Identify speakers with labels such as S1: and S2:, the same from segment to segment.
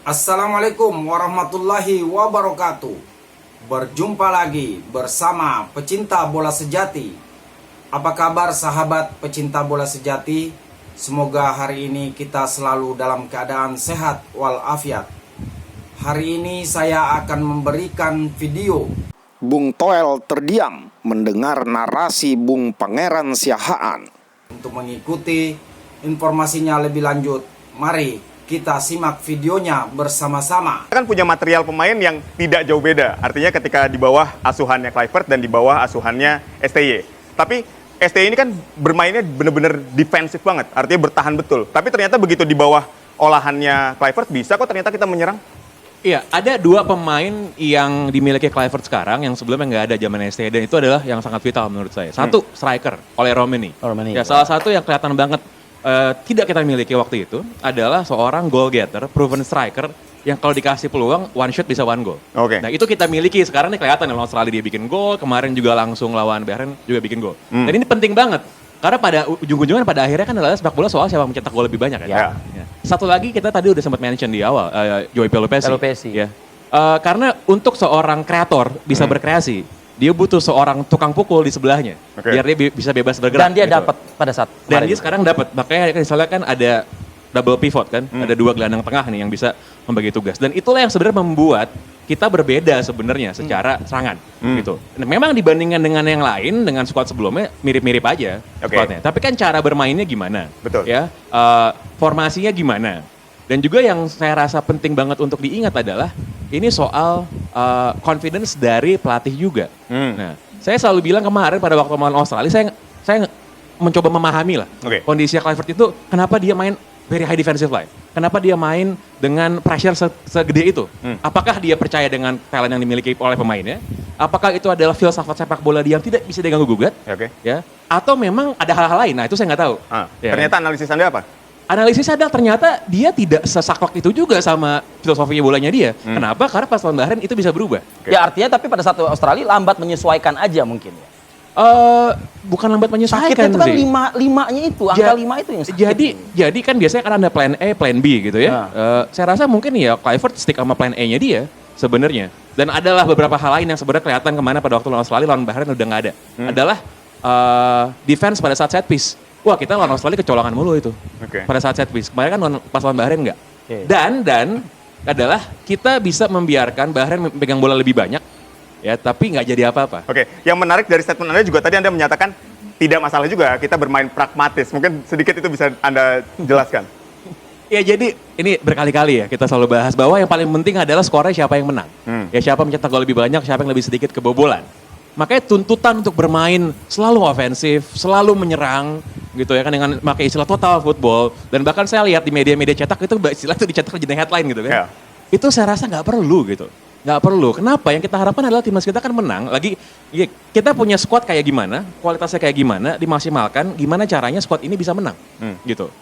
S1: Assalamualaikum warahmatullahi wabarakatuh. Berjumpa lagi bersama pecinta bola sejati. Apa kabar sahabat pecinta bola sejati? Semoga hari ini kita selalu dalam keadaan sehat walafiat. Hari ini saya akan memberikan video Bung Toel terdiam mendengar narasi Bung Pangeran Siahaan. Untuk mengikuti informasinya lebih lanjut, mari kita simak videonya bersama-sama.
S2: Kita kan punya material pemain yang tidak jauh beda. Artinya ketika di bawah asuhannya Kluivert dan di bawah asuhannya STY. Tapi STY ini kan bermainnya benar-benar defensif banget. Artinya bertahan betul. Tapi ternyata begitu di bawah olahannya Kluivert bisa kok ternyata kita menyerang.
S3: Iya, ada dua pemain yang dimiliki Kluivert sekarang yang sebelumnya nggak ada zaman STY, dan itu adalah yang sangat vital menurut saya. Satu, striker oleh Romani. Ya, salah satu yang kelihatan banget tidak kita miliki waktu itu adalah seorang goal getter, proven striker yang kalau dikasih peluang one shot bisa one goal.
S2: Oke.
S3: Nah itu kita miliki sekarang nih, kelihatan lawan Australia dia bikin gol, kemarin juga langsung lawan Bahrain juga bikin gol. Dan ini penting banget karena pada ujung-ujungan pada akhirnya kan adalah sepak bola soal siapa mencetak gol lebih banyak kan.
S2: Ya.
S3: Ya. Satu lagi kita tadi udah sempat mention di awal, Joey Pelupesi. Ya. Karena untuk seorang kreator bisa berkreasi, dia butuh seorang tukang pukul di sebelahnya, biar dia bisa bebas bergerak.
S4: Dan dia
S3: gitu.
S4: dapat pada saat
S3: Dan dia sekarang dapat, makanya misalnya kan ada double pivot kan, ada dua gelandang tengah nih yang bisa membagi tugas. Dan itulah yang sebenarnya membuat kita berbeda sebenarnya secara serangan gitu. Nah, memang dibandingkan dengan yang lain, dengan squad sebelumnya mirip-mirip aja squadnya. Tapi kan cara bermainnya gimana?
S2: Betul.
S3: Ya, formasinya gimana? Dan juga yang saya rasa penting banget untuk diingat adalah ini soal confidence dari pelatih juga. Nah, saya selalu bilang kemarin pada waktu melawan Australia, saya mencoba memahami lah kondisi Kluivert itu, kenapa dia main very high defensive line. Kenapa dia main dengan pressure segede itu? Apakah dia percaya dengan talent yang dimiliki oleh pemainnya? Apakah itu adalah filsafat sepak bola dia yang tidak bisa diganggu gugat? Ya, atau memang ada hal-hal lain? Nah itu saya nggak tahu. Ya.
S2: Ternyata analisis Anda apa?
S3: Analisis adalah ternyata dia tidak sesaklek itu juga sama filosofi bolanya dia. Kenapa? Karena pas lawan Bahrain itu bisa berubah.
S4: Ya artinya tapi pada saat Australia lambat menyesuaikan aja mungkin ya.
S3: Bukan lambat menyesuaikan
S4: Sakitnya itu kan
S3: sih.
S4: limanya itu, angka 5 itu yang sakit.
S3: Jadi kan biasanya kan ada plan A, plan B gitu ya. Saya rasa mungkin ya Kluivert stick sama plan A-nya dia sebenarnya. Dan adalah beberapa hal lain yang sebenarnya kelihatan kemana pada waktu lawan Australia, lawan Bahrain udah nggak ada. Adalah defense pada saat set piece. Wah, kita lawan Australia kecolongan mulu itu. Pada saat set piece. Kemarin kan pas lawan Bahrain enggak. Dan adalah kita bisa membiarkan Bahrain memegang bola lebih banyak, ya, tapi nggak jadi apa-apa.
S2: Yang menarik dari statement Anda juga tadi Anda menyatakan tidak masalah juga kita bermain pragmatis. Mungkin sedikit itu bisa Anda jelaskan.
S3: Ya, jadi ini berkali-kali ya kita selalu bahas bahwa yang paling penting adalah skornya siapa yang menang. Ya, siapa mencetak gol lebih banyak, siapa yang lebih sedikit kebobolan. Makanya tuntutan untuk bermain selalu ofensif, selalu menyerang gitu ya kan, dengan pakai istilah total football. Dan bahkan saya lihat di media-media cetak itu istilah itu dicetak jadi headline gitu kan. Itu saya rasa nggak perlu gitu. Nggak perlu. Kenapa? Yang kita harapkan adalah timnas kita kan menang. Lagi kita punya squad kayak gimana, kualitasnya kayak gimana, dimaksimalkan, gimana caranya squad ini bisa menang gitu.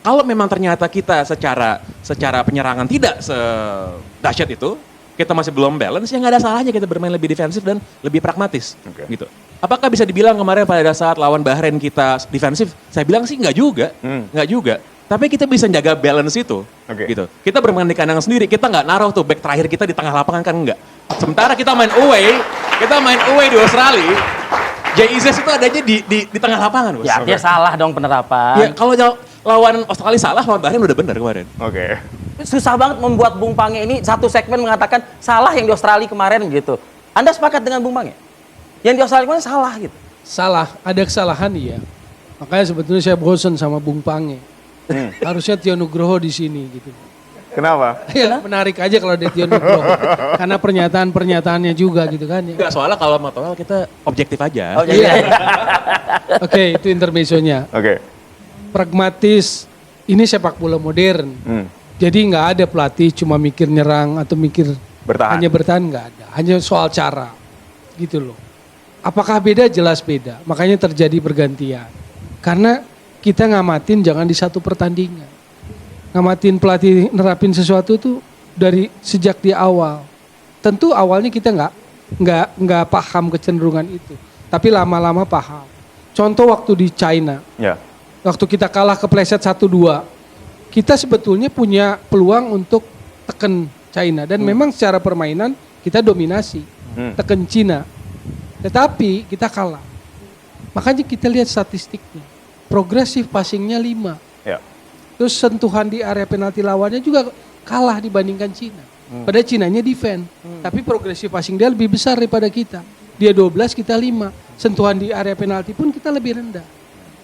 S3: Kalau memang ternyata kita secara penyerangan tidak sedahsyat itu, kita masih belum balance, ya nggak ada salahnya kita bermain lebih defensif dan lebih pragmatis gitu. Apakah bisa dibilang kemarin pada saat lawan Bahrain kita defensif? Saya bilang sih nggak juga, nggak juga. Tapi kita bisa jaga balance itu, gitu. Kita bermain di kandang sendiri, kita nggak naruh tuh back terakhir kita di tengah lapangan kan nggak. Sementara kita main away di Australia, Jay Izzes itu adanya di tengah lapangan, bos.
S4: Ya artinya salah dong penerapan.
S3: Ya kalau lawan Australia salah, lawan Bahrain udah benar kemarin.
S4: Susah banget membuat Bung Pange ini satu segmen mengatakan salah yang di Australia kemarin gitu. Anda sepakat dengan Bung Pange? Yang di Australia kemarin salah gitu.
S5: Salah, ada kesalahan iya. Makanya sebetulnya saya bosan sama Bung Pange. Harusnya Tio Nugroho di sini gitu.
S2: Kenapa?
S5: Ya, menarik aja kalau ada Tio Nugroho. Karena pernyataan-pernyataannya juga gitu kan ya.
S3: Enggak, soalnya kalau Matoel kita objektif aja.
S5: Oke, itu intermezzonya. Pragmatis, ini sepak bola modern. Jadi nggak ada pelatih cuma mikir nyerang atau mikir hanya bertahan, nggak ada. Hanya soal cara, gitu loh. Apakah beda? Jelas beda. Makanya terjadi pergantian. Karena kita ngamatin jangan di satu pertandingan. Ngamatin pelatih nerapin sesuatu tuh dari sejak di awal. Tentu awalnya kita nggak paham kecenderungan itu. Tapi lama-lama paham. Contoh waktu di China. Waktu kita kalah kepleset 1-2. Kita sebetulnya punya peluang untuk teken China. Dan memang secara permainan kita dominasi, teken Cina. Tetapi kita kalah. Makanya kita lihat statistiknya. Progresif passingnya 5.
S2: Ya.
S5: Terus sentuhan di area penalti lawannya juga kalah dibandingkan Cina. Padahal Cinanya defend. Tapi progresif passing dia lebih besar daripada kita. Dia 12, kita 5. Sentuhan di area penalti pun kita lebih rendah.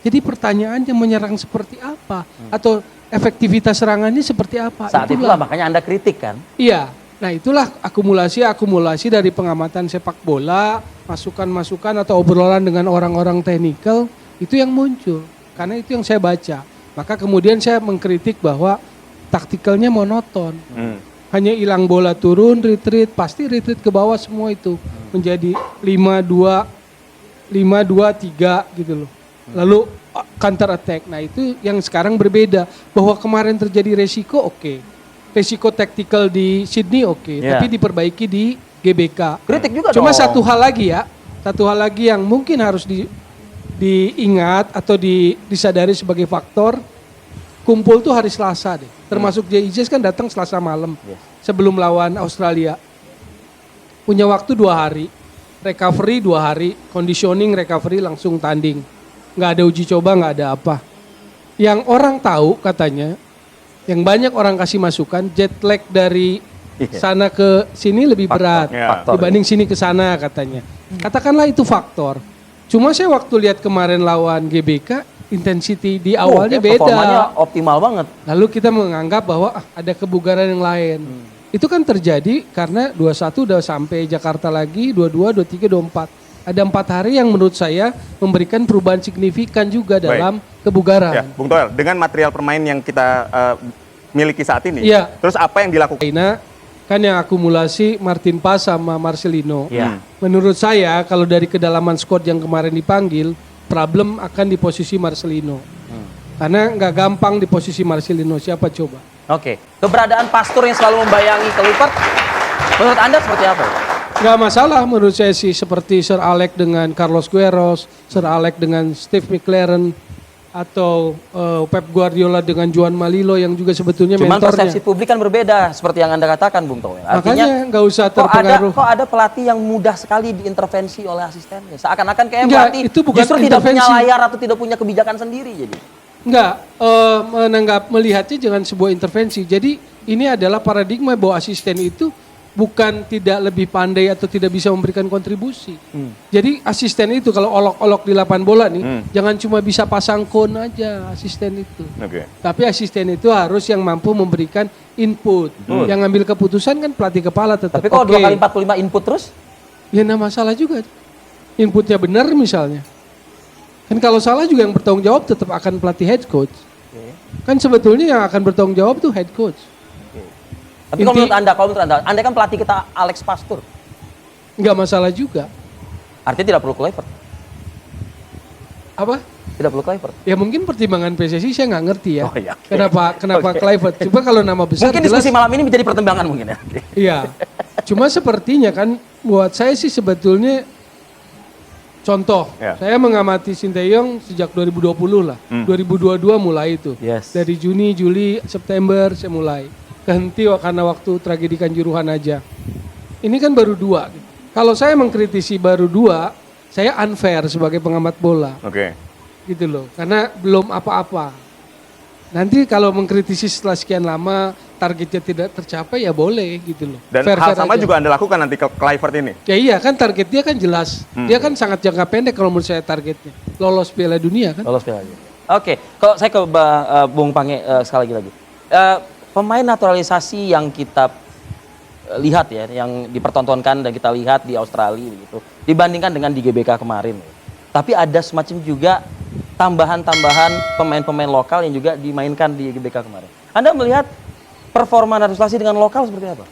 S5: Jadi pertanyaannya menyerang seperti apa? Atau efektivitas serangannya seperti apa?
S4: Saat itulah makanya Anda kritik kan?
S5: Iya. Nah itulah akumulasi dari pengamatan sepak bola, masukan-masukan atau obrolan dengan orang-orang teknikal, itu yang muncul. Karena itu yang saya baca. Maka kemudian saya mengkritik bahwa taktikalnya monoton. Hanya hilang bola turun, retreat, pasti retreat ke bawah semua itu. Menjadi 5-2, 5-2-3 gitu loh. Lalu counter attack. Nah itu yang sekarang berbeda. Bahwa kemarin terjadi resiko, oke. Resiko taktikal di Sydney oke.
S4: Yeah.
S5: Tapi diperbaiki di GBK.
S4: Kritik juga
S5: Cuma
S4: dong.
S5: satu hal lagi ya. Satu hal lagi yang mungkin harus diingat atau disadari sebagai faktor. Kumpul tuh hari Selasa deh. Termasuk JIJ kan datang Selasa malam. Sebelum lawan Australia. Punya waktu 2 hari. Recovery 2 hari. Conditioning, recovery langsung tanding. Nggak ada uji coba, nggak ada apa. Yang orang tahu katanya, yang banyak orang kasih masukan, jet lag dari sana ke sini lebih berat dibanding sini ke sana katanya. Katakanlah itu faktor. Cuma saya waktu lihat kemarin lawan GBK, intensity di awalnya beda.
S4: Performanya optimal banget.
S5: Lalu kita menganggap bahwa ada kebugaran yang lain. Itu kan terjadi karena 21 udah sampai Jakarta lagi, 22, 23, 24. Ada 4 hari yang menurut saya memberikan perubahan signifikan juga dalam kebugaran.
S2: Ya, Bung Toel, dengan material permain yang kita miliki saat ini,
S5: Iya.
S2: terus apa yang dilakukan?
S5: China kan yang akumulasi Martin Paz sama Marcelino.
S4: Ya.
S5: Menurut saya kalau dari kedalaman squad yang kemarin dipanggil, problem akan di posisi Marcelino. Karena nggak gampang di posisi Marcelino, siapa coba?
S4: Oke. Keberadaan Pastur yang selalu membayangi Kluivert, menurut Anda seperti apa?
S5: Nggak masalah menurut saya sih, seperti Sir Alex dengan Carlos Queiroz, Sir Alex dengan Steve McLaren, atau Pep Guardiola dengan Juan Malilo yang juga sebetulnya
S4: Cuman
S5: mentornya.
S4: persepsi publik kan berbeda seperti yang Anda katakan, Bung Toel.
S5: Makanya nggak usah terpengaruh.
S4: Kok ada pelatih yang mudah sekali diintervensi oleh asistennya? Seakan-akan kayak
S5: Enggak,
S4: pelatih
S5: itu bukan
S4: justru tidak punya
S5: intervensi.
S4: layar atau tidak punya kebijakan sendiri jadi.
S5: Enggak, melihatnya jangan sebuah intervensi. Jadi ini adalah paradigma bahwa asisten itu bukan tidak lebih pandai atau tidak bisa memberikan kontribusi. Jadi asisten itu kalau olok-olok di lapangan bola nih, jangan cuma bisa pasang kon aja asisten itu. Tapi asisten itu harus yang mampu memberikan input. Yang ngambil keputusan kan pelatih kepala tetap.
S4: Tapi kalau 2 kali 45 input terus?
S5: Ya enggak masalah juga. Inputnya benar misalnya. Kan kalau salah juga yang bertanggung jawab tetap akan pelatih head coach. Kan sebetulnya yang akan bertanggung jawab tuh head coach.
S4: Tapi kalau menurut Anda kan pelatih kita Alex Pastur.
S5: Enggak masalah juga.
S4: Artinya tidak perlu Kluivert.
S5: Apa?
S4: Tidak perlu Kluivert.
S5: Ya mungkin pertimbangan PSSI saya nggak ngerti ya.
S4: Oh, iya, oke.
S5: Kenapa Kluivert? Coba kalau nama besar
S4: Mungkin
S5: jelas.
S4: diskusi malam ini menjadi pertimbangan mungkin ya.
S5: Iya. Cuma sepertinya kan buat saya sih sebetulnya contoh. Saya mengamati Sinteyong sejak 2020 lah. 2022 mulai itu.
S4: Yes.
S5: Dari Juni, Juli, September saya mulai. Kehenti karena waktu tragedi Kanjuruhan aja. Ini kan baru 2. Kalau saya mengkritisi baru 2, saya unfair sebagai pengamat bola. Gitu loh. Karena belum apa-apa. Nanti kalau mengkritisi setelah sekian lama targetnya tidak tercapai ya boleh gitu loh.
S2: Dan hal sama aja juga Anda lakukan nanti ke Kluivert ini? Ya
S5: iya kan target dia kan jelas. Dia kan sangat jangka pendek kalau menurut saya targetnya. Lolos Piala Dunia kan.
S4: Lolos Piala Dunia. Oke, kalau saya ke Bung Pange sekali lagi. Pemain naturalisasi yang kita lihat ya, yang dipertontonkan dan kita lihat di Australia begitu, dibandingkan dengan di GBK kemarin. Tapi ada semacam juga tambahan-tambahan pemain-pemain lokal yang juga dimainkan di GBK kemarin. Anda melihat performa naturalisasi dengan lokal seperti apa?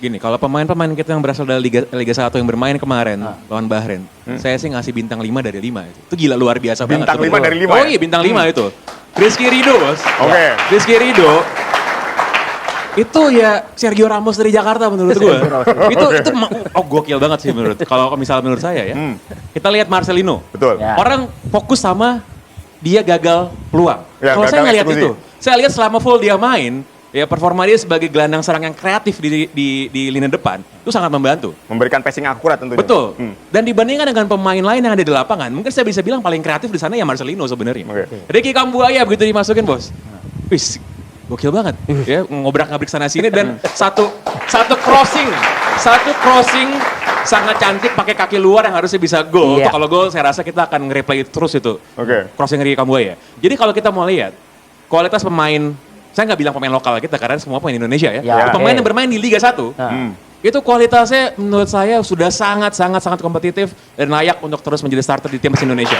S3: Gini, kalau pemain-pemain kita yang berasal dari Liga 1 yang bermain kemarin lawan Bahrain, saya sih ngasih bintang 5 dari 5 itu gila luar biasa banget.
S2: Bintang 5 dari 5
S3: Oh iya, bintang 5 itu. Rizky Ridho, Bos. Rizky Ridho itu ya Sergio Ramos dari Jakarta menurut gue. itu gokil banget sih kalau misalnya menurut saya ya. Kita lihat Marcelino.
S2: Betul.
S4: Ya.
S3: Orang fokus sama dia gagal peluang.
S2: Ya,
S3: Kalau saya
S2: gagal
S3: ngelihat
S2: eksekusi.
S3: itu, saya lihat selama full dia main, Ya performa dia sebagai gelandang serang yang kreatif di lini depan itu sangat membantu.
S2: Memberikan passing akurat tentunya.
S3: Betul. Dan dibandingkan dengan pemain lain yang ada di lapangan, mungkin saya bisa bilang paling kreatif di sana ya Marcelino sebenarnya. Ricky Kambuaya begitu dimasukin bos. Wis, gokil banget. Ya ngobrak-ngabrik sana sini dan satu crossing sangat cantik pakai kaki luar yang harusnya bisa gol.
S4: Iya.
S3: Kalau gol saya rasa kita akan nge-replay terus itu. Crossing Ricky Kambuaya. Jadi kalau kita mau lihat kualitas pemain, saya nggak bilang pemain lokal kita karena semua pemain Indonesia ya.
S4: Ya,
S3: Pemain yang bermain di Liga 1 itu kualitasnya menurut saya sudah sangat kompetitif dan layak untuk terus menjadi starter di timnas Indonesia.